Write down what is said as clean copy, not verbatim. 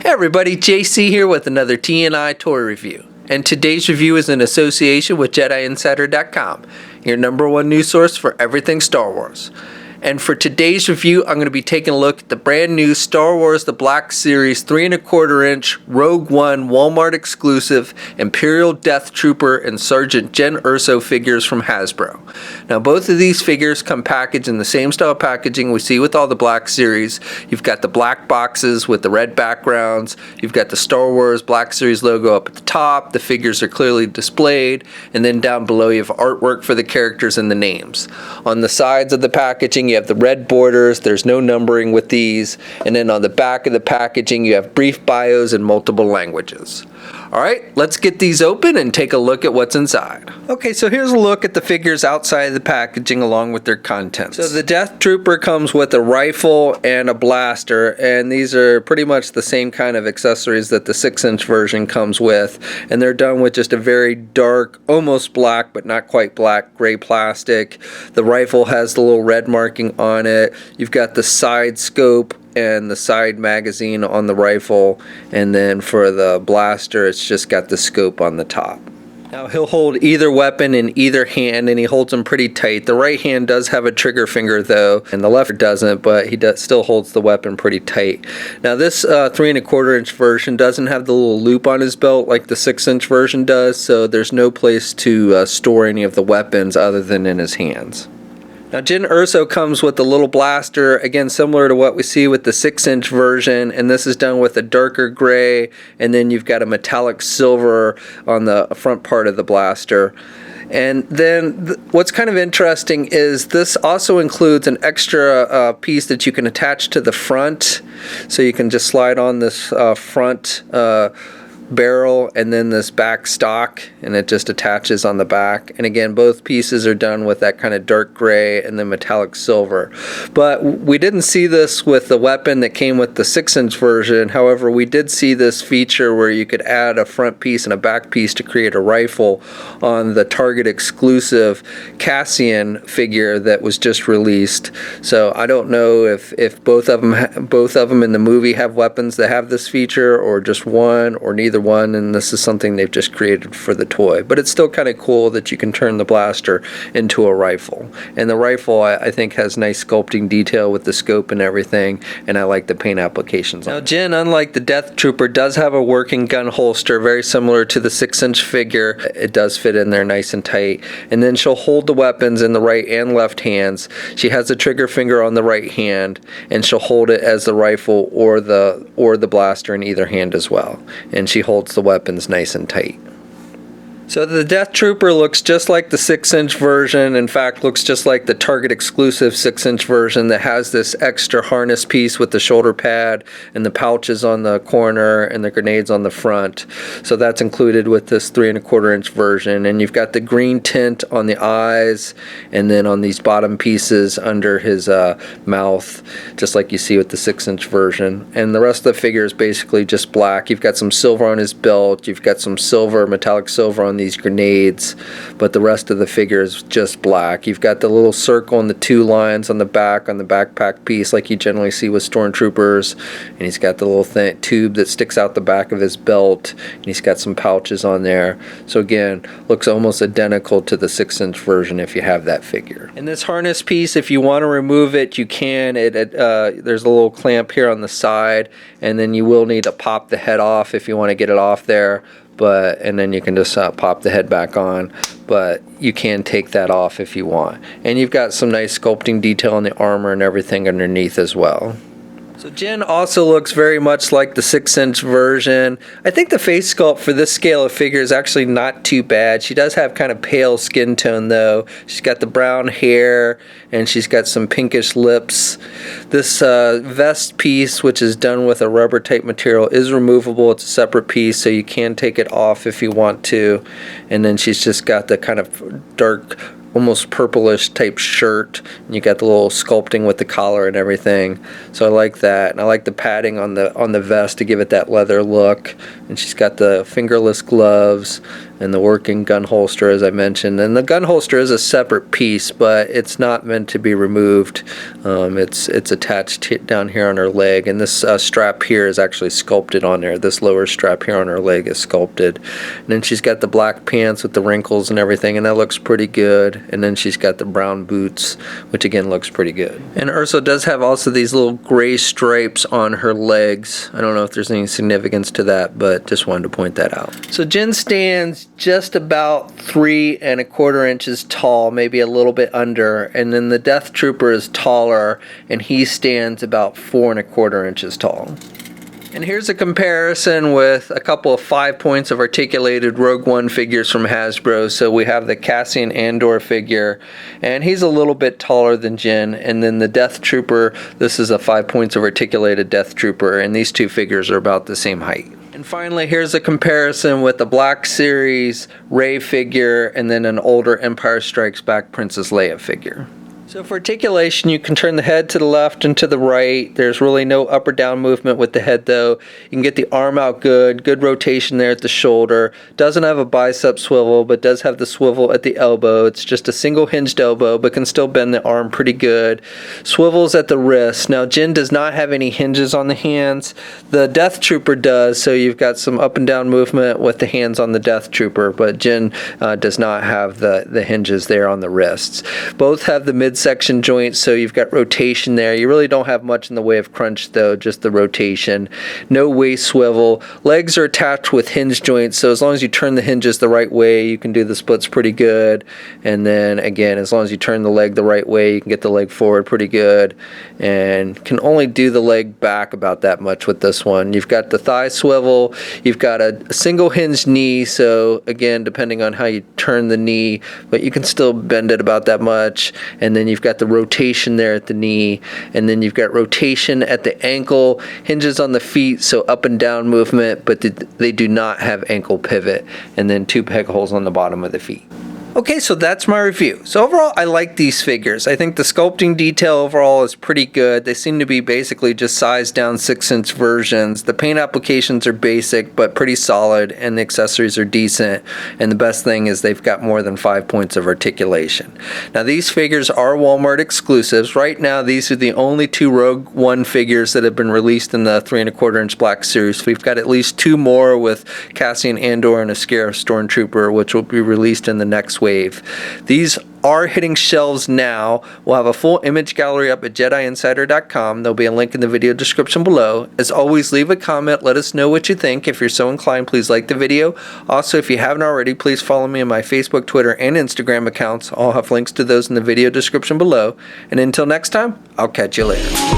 Hey everybody, JC here with another T&I toy review. And today's review is in association with JediInsider.com, your #1 news source for everything Star Wars. And for today's review, I'm going to be taking a look at the brand new Star Wars The Black Series 3¼ inch Rogue One Walmart exclusive Imperial Death Trooper and Sergeant Jyn Erso figures from Hasbro. Now both of these figures come packaged in the same style packaging we see with all the Black Series. You've got the black boxes with the red backgrounds, you've got the Star Wars Black Series logo up at the top, the figures are clearly displayed, and then down below you have artwork for the characters and the names. On the sides of the packaging you have the red borders, there's no numbering with these, and then on the back of the packaging you have brief bios in multiple languages. Alright, let's get these open and take a look at what's inside. Okay, so here's a look at the figures outside of the packaging along with their contents. So the Death Trooper comes with a rifle and a blaster, and these are pretty much the same kind of accessories that the 6-inch version comes with, and they're done with just a very dark, almost black but not quite black, gray plastic. The rifle has the little red marking on it. You've got the side scope and the side magazine on the rifle, and then for the blaster it's just got the scope on the top. Now he'll hold either weapon in either hand, and he holds them pretty tight. The right hand does have a trigger finger though, and the left doesn't, but he still holds the weapon pretty tight. Now this 3¼ inch version doesn't have the little loop on his belt like the 6-inch version does, so there's no place to store any of the weapons other than in his hands. Now Jyn Erso comes with a little blaster, again similar to what we see with the 6-inch version, and this is done with a darker gray, and then you've got a metallic silver on the front part of the blaster. And then what's kind of interesting is this also includes an extra piece that you can attach to the front, so you can just slide on this front barrel and then this back stock, and it just attaches on the back. And again, both pieces are done with that kind of dark gray and then metallic silver. But we didn't see this with the weapon that came with the 6-inch version. However, we did see this feature where you could add a front piece and a back piece to create a rifle on the Target exclusive Cassian figure that was just released. So I don't know if both of them in the movie have weapons that have this feature, or just one, or neither one, and this is something they've just created for the toy. But it's still kind of cool that you can turn the blaster into a rifle. And the rifle I think has nice sculpting detail with the scope and everything, and I like the paint applications. Now Jyn, unlike the Death Trooper, does have a working gun holster very similar to the 6-inch figure. It does fit in there nice and tight, and then she'll hold the weapons in the right and left hands. She has a trigger finger on the right hand, and she'll hold it as the rifle or the blaster in either hand as well, and she holds the weapons nice and tight. So the Death Trooper looks just like the 6-inch version. In fact, looks just like the Target exclusive 6-inch version that has this extra harness piece with the shoulder pad and the pouches on the corner and the grenades on the front. So that's included with this 3¼ inch version. And you've got the green tint on the eyes, and then on these bottom pieces under his mouth, just like you see with the 6-inch version. And the rest of the figure is basically just black. You've got some silver on his belt, you've got some silver, metallic silver on these grenades, but the rest of the figure is just black. You've got the little circle and the 2 lines on the back on the backpack piece like you generally see with stormtroopers, and he's got the little tube that sticks out the back of his belt, and he's got some pouches on there. So again, looks almost identical to the 6-inch version if you have that figure. And this harness piece, if you want to remove it, you can. There's a little clamp here on the side, and then you will need to pop the head off if you want to get it off there. And then you can just pop the head back on, but you can take that off if you want. And you've got some nice sculpting detail on the armor and everything underneath as well. So Jyn also looks very much like the 6-inch version. I think the face sculpt for this scale of figure is actually not too bad. She does have kind of pale skin tone though. She's got the brown hair, and she's got some pinkish lips. This vest piece, which is done with a rubber type material, is removable. It's a separate piece, so you can take it off if you want to. And then she's just got the kind of dark, almost purplish type shirt, and you got the little sculpting with the collar and everything. So I like that, and I like the padding on the vest to give it that leather look. And she's got the fingerless gloves, and the working gun holster, as I mentioned. And the gun holster is a separate piece, but it's not meant to be removed. It's attached down here on her leg, and this strap here is actually sculpted on there. This lower strap here on her leg is sculpted. And then she's got the black pants with the wrinkles and everything, and that looks pretty good. And then she's got the brown boots, which again looks pretty good. And Erso does have also these little gray stripes on her legs. I don't know if there's any significance to that, but just wanted to point that out. So Jyn stands just about 3¼ inches tall, maybe a little bit under, and then the Death Trooper is taller, and he stands about 4¼ inches tall. And here's a comparison with a couple of 5 points of articulated Rogue One figures from Hasbro. So we have the Cassian Andor figure, and he's a little bit taller than Jyn. And then the Death Trooper, this is a 5 points of articulated Death Trooper, and these two figures are about the same height. And finally, here's a comparison with the Black Series Rey figure and then an older Empire Strikes Back Princess Leia figure. So for articulation, you can turn the head to the left and to the right. There's really no up or down movement with the head though. You can get the arm out good rotation there at the shoulder. Doesn't have a bicep swivel, but does have the swivel at the elbow. It's just a single hinged elbow, but can still bend the arm pretty good. Swivels at the wrist. Now Jyn does not have any hinges on the hands. The Death Trooper does, so you've got some up and down movement with the hands on the Death Trooper, but Jyn does not have the hinges there on the wrists. Both have the midsection joints, so you've got rotation there. You really don't have much in the way of crunch though, just the rotation. No waist swivel. Legs are attached with hinge joints, so as long as you turn the hinges the right way, you can do the splits pretty good. And then again, as long as you turn the leg the right way, you can get the leg forward pretty good, and can only do the leg back about that much with this one. You've got the thigh swivel. You've got a single hinged knee, so again, depending on how you turn the knee, but you can still bend it about that much. And then you've got the rotation there at the knee, and then you've got rotation at the ankle, hinges on the feet, so up and down movement, but they do not have ankle pivot, and then 2 peg holes on the bottom of the feet. Okay, so that's my review. So overall, I like these figures. I think the sculpting detail overall is pretty good. They seem to be basically just sized down 6-inch versions. The paint applications are basic, but pretty solid, and the accessories are decent. And the best thing is they've got more than 5 points of articulation. Now, these figures are Walmart exclusives. Right now, these are the only 2 Rogue One figures that have been released in the 3¼ inch Black Series. We've got at least 2 more with Cassian Andor and a Scarif Stormtrooper, which will be released in the next wave. These are hitting shelves now. We'll have a full image gallery up at JediInsider.com. There'll be a link in the video description below. As always, leave a comment. Let us know what you think. If you're so inclined, please like the video. Also, if you haven't already, please follow me on my Facebook, Twitter, and Instagram accounts. I'll have links to those in the video description below. And until next time, I'll catch you later.